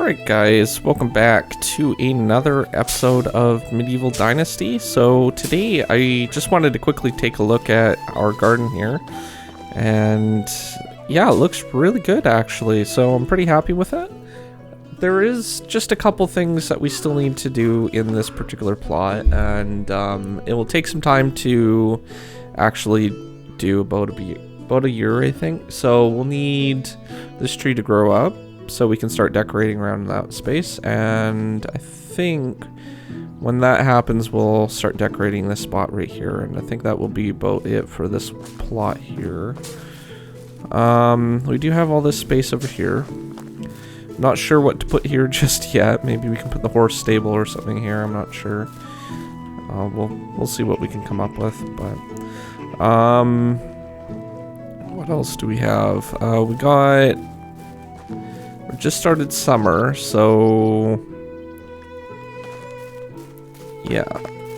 Alright guys, welcome back to another episode of Medieval Dynasty. So today I just wanted to quickly take a look at our garden here. And yeah, it looks really good actually, so I'm pretty happy with it. There is just a couple things that we still need to do in this particular plot, and it will take some time to actually do about a year, I think. So we'll need this tree to grow up so we can start decorating around that space, and I think when that happens we'll start decorating this spot right here, and I think that will be about it for this plot here. We do have all this space over here. Not sure what to put here just yet. Maybe we can put the horse stable or something here, I'm not sure. We'll see what we can come up with, but what else do we have? We just started summer, so yeah,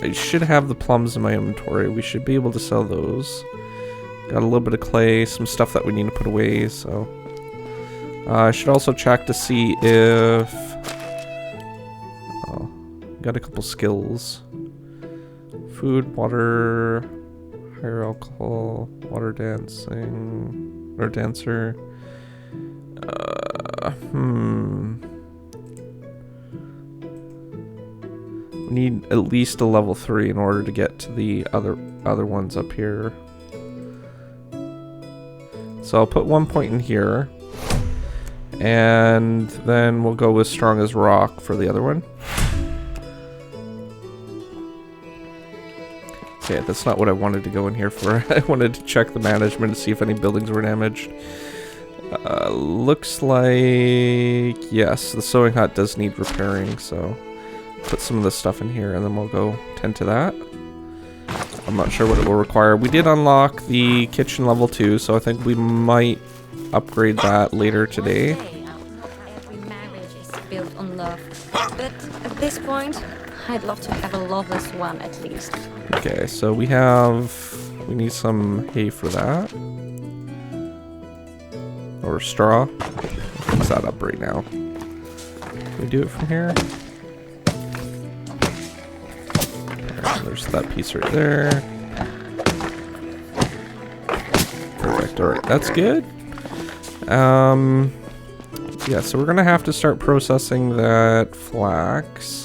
I should have the plums in my inventory. We should be able to sell those. Got a little bit of clay, some stuff that we need to put away, so I should also check to see if got a couple skills. Food, water, higher alcohol, water dancing, or dancer. We need at least a level 3 in order to get to the other ones up here. So I'll put 1 point in here, and then we'll go with strong as rock for the other one. Okay, that's not what I wanted to go in here for. I wanted to check the management to see if any buildings were damaged. Looks like yes, the sewing hut does need repairing, so put some of this stuff in here and then we'll go tend to that. I'm not sure what it will require. We did unlock the kitchen level 2, so I think we might upgrade that later today. Every marriage is built on love, but at this point I'd love to have a loveless one at least. Okay, so we need some hay for that. Or straw. Fix that up right now. Can we do it from here? Right, there's that piece right there. Perfect. Alright, that's good. Yeah, so we're gonna have to start processing that flax.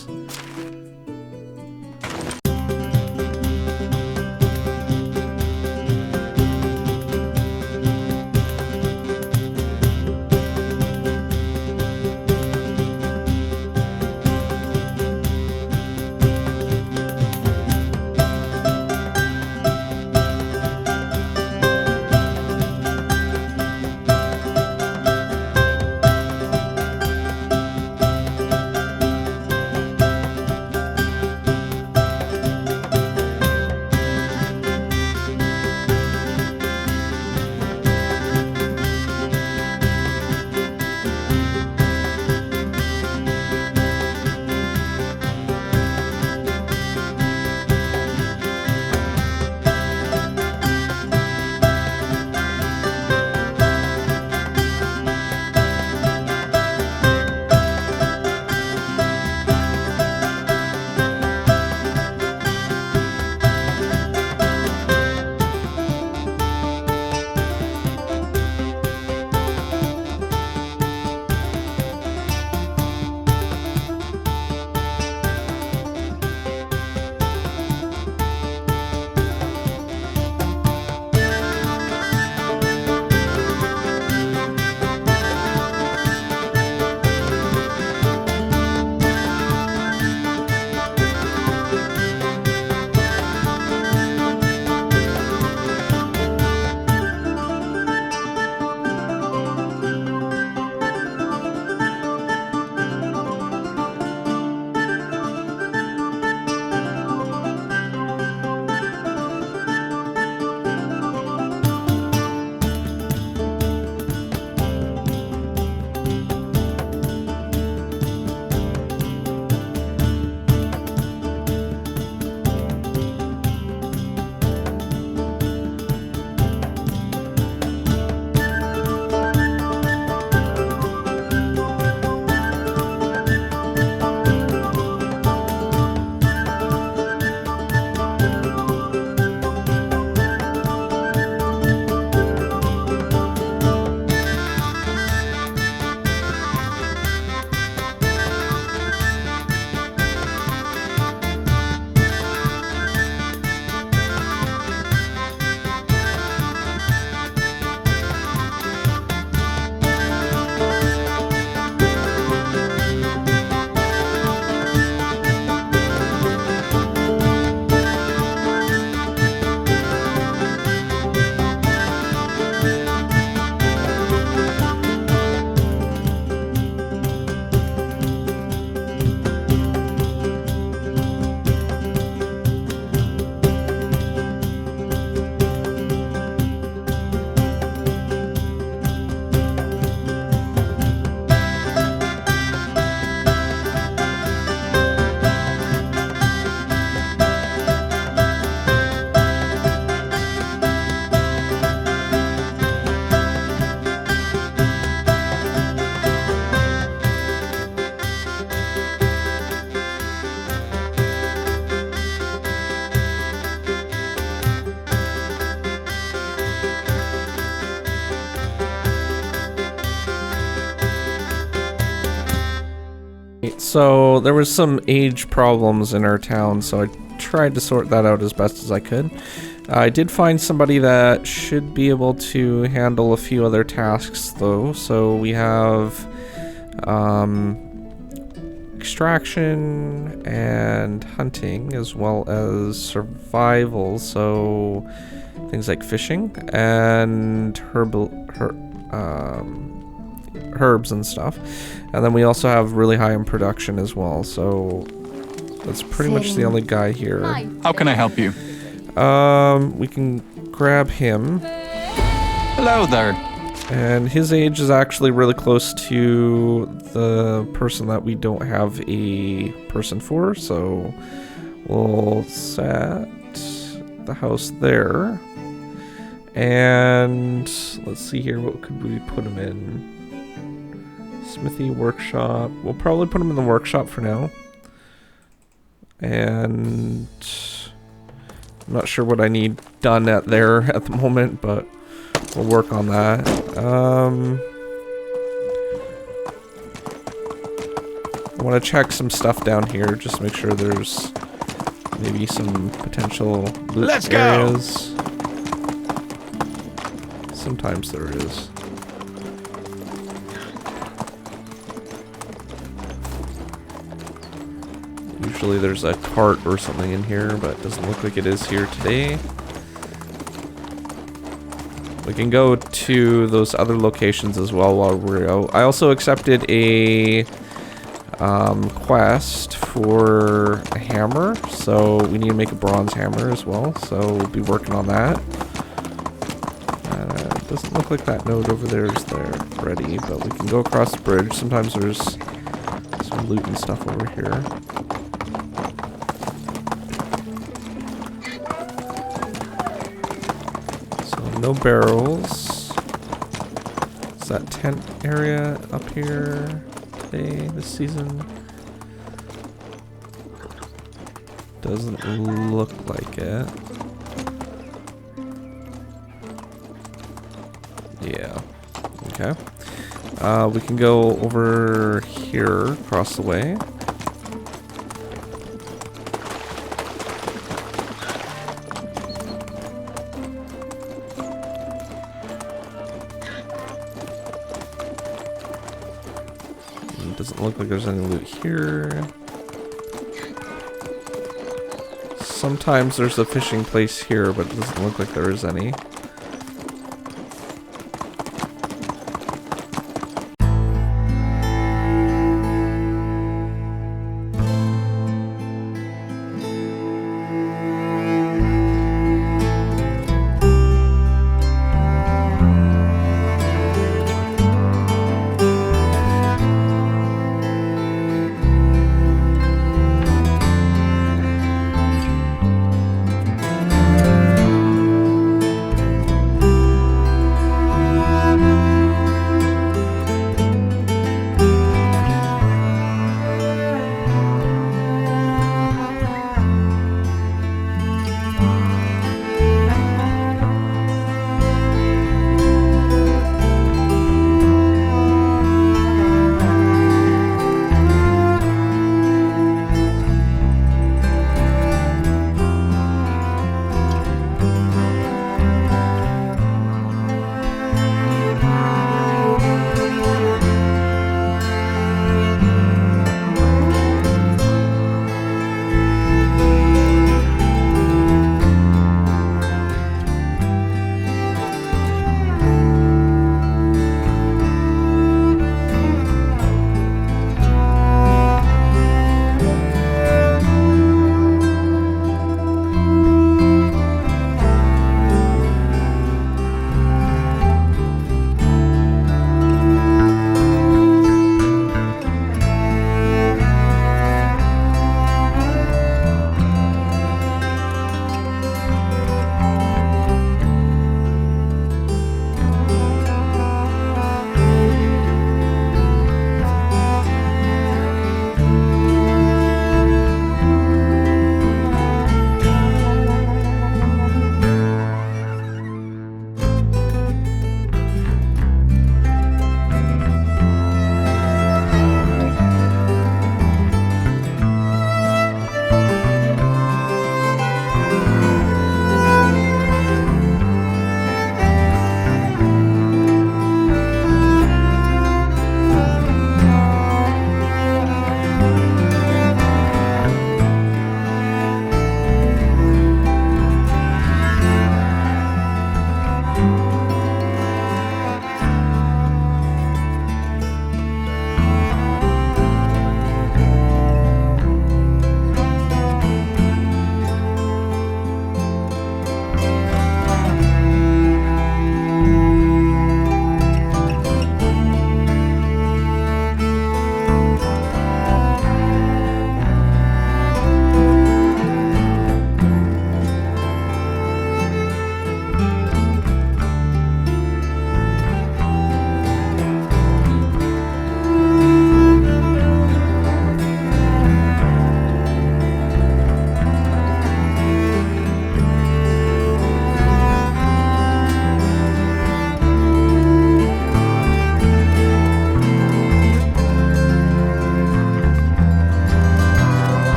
So there was some age problems in our town, so I tried to sort that out as best as I could. I did find somebody that should be able to handle a few other tasks though. So we have extraction and hunting, as well as survival, so things like fishing and herbs and stuff. And then we also have really high in production as well, so that's pretty much the only guy here. How can I help you? We can grab him. Hello there. And his age is actually really close to the person that we don't have a person for, so we'll set the house there. And let's see here, what could we put him in? Smithy, workshop. We'll probably put him in the workshop for now. And I'm not sure what I need done at there at the moment, but we'll work on that. I want to check some stuff down here, just to make sure there's maybe some potential loot areas. Sometimes there is. Usually there's a cart or something in here, but it doesn't look like it is here today. We can go to those other locations as well while we're out. I also accepted a quest for a hammer, so we need to make a bronze hammer as well, so we'll be working on that. Doesn't look like that node over there is there ready, but we can go across the bridge. Sometimes there's some loot and stuff over here. No barrels. Is that tent area up here today, this season? Doesn't look like it. Yeah. Okay. We can go over here, across the way. Doesn't look like there's any loot here. Sometimes there's a fishing place here, but it doesn't look like there is any.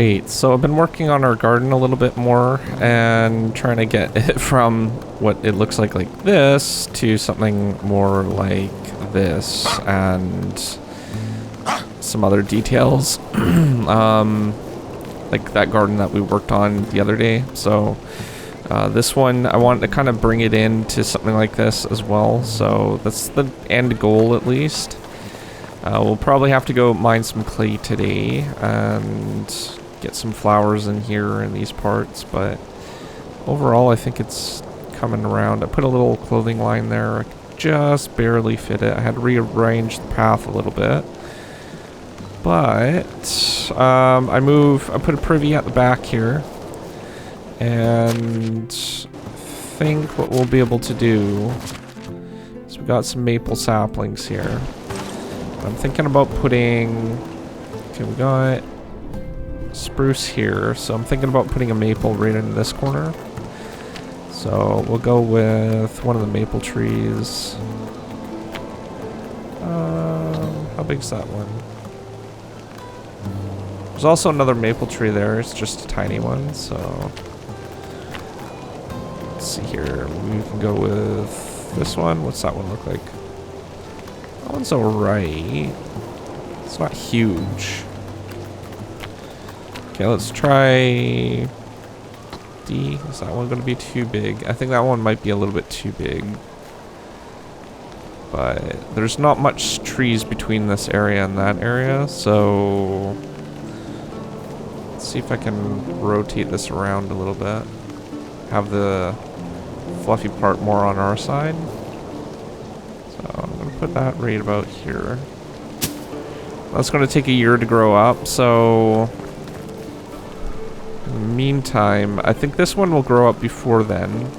Alright, so I've been working on our garden a little bit more and trying to get it from what it looks like this to something more like this and some other details. Like that garden that we worked on the other day. So this one, I wanted to kind of bring it into something like this as well. So that's the end goal at least. We'll probably have to go mine some clay today and get some flowers in here in these parts, but overall I think it's coming around. I put a little clothing line there. I just barely fit it. I had to rearrange the path a little bit. But I put a privy at the back here, and I think what we'll be able to do is we got some maple saplings here. I'm thinking about putting, okay, we got spruce here, so I'm thinking about putting a maple right in this corner. So we'll go with one of the maple trees. How big's that one? There's also another maple tree there, it's just a tiny one, so let's see here. We can go with this one. What's that one look like? That one's alright. It's not huge. Okay, let's try D. Is that one going to be too big? I think that one might be a little bit too big. But there's not much trees between this area and that area, so let's see if I can rotate this around a little bit. Have the fluffy part more on our side. So I'm going to put that right about here. That's going to take a year to grow up, so in the meantime, I think this one will grow up before then.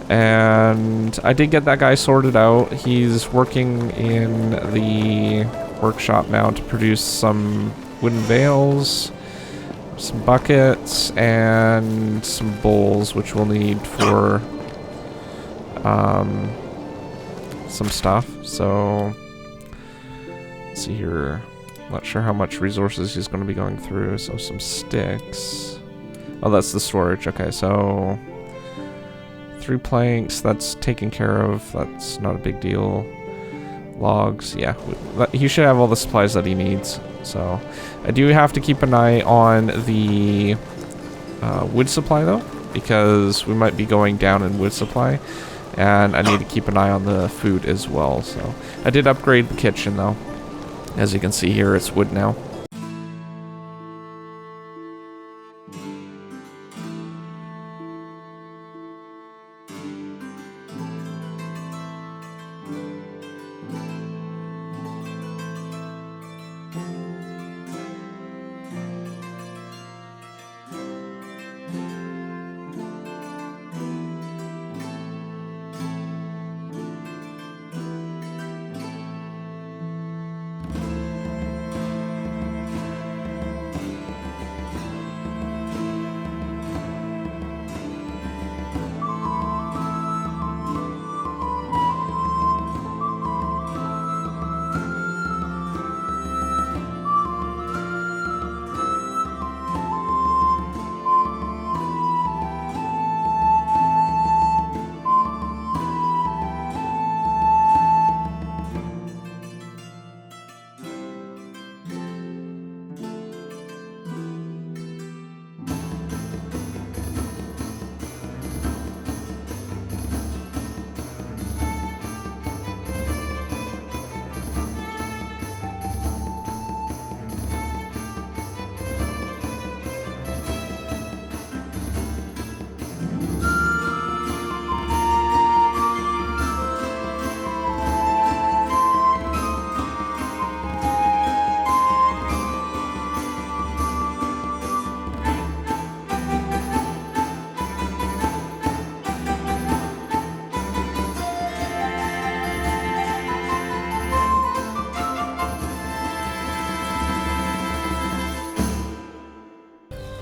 And I did get that guy sorted out. He's working in the workshop now to produce some wooden bales, some buckets, and some bowls, which we'll need for some stuff. So let's see here. Not sure how much resources he's going to be going through. So some sticks. Oh, that's the storage. Okay, so 3 planks. That's taken care of. That's not a big deal. Logs. Yeah, he should have all the supplies that he needs. So I do have to keep an eye on the wood supply though, because we might be going down in wood supply, and I need to keep an eye on the food as well. So I did upgrade the kitchen though. As you can see here, it's wood now.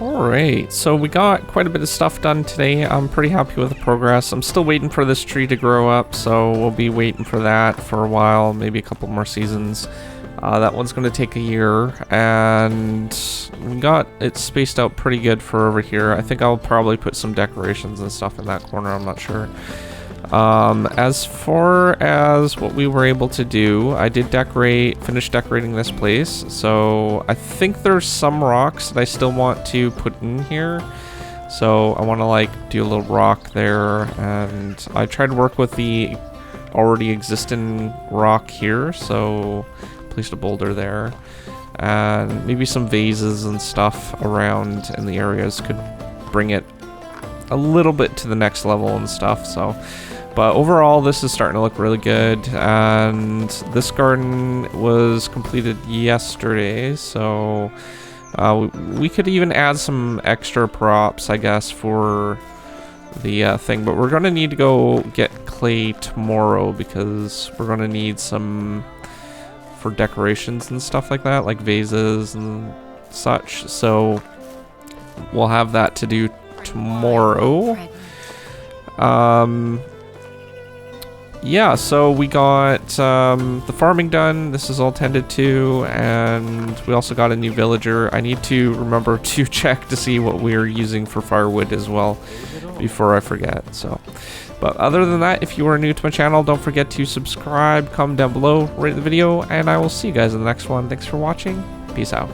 Alright, so we got quite a bit of stuff done today. I'm pretty happy with the progress. I'm still waiting for this tree to grow up, so we'll be waiting for that for a while, maybe a couple more seasons. That one's going to take a year, and we got it spaced out pretty good for over here. I think I'll probably put some decorations and stuff in that corner, I'm not sure. As far as what we were able to do, I did finish decorating this place, so I think there's some rocks that I still want to put in here. So I want to like do a little rock there, and I tried to work with the already existing rock here, so placed a boulder there, and maybe some vases and stuff around in the areas could bring it a little bit to the next level and stuff. So but overall this is starting to look really good, and this garden was completed yesterday, so we could even add some extra props, I guess, for the thing, but we're gonna need to go get clay tomorrow because we're gonna need some for decorations and stuff like that, like vases and such, so we'll have that to do tomorrow. Yeah, so we got the farming done. This is all tended to, and we also got a new villager. I need to remember to check to see what we're using for firewood as well before I forget. So, but other than that, if you are new to my channel, don't forget to subscribe, comment down below, rate the video, and I will see you guys in the next one. Thanks for watching. Peace out.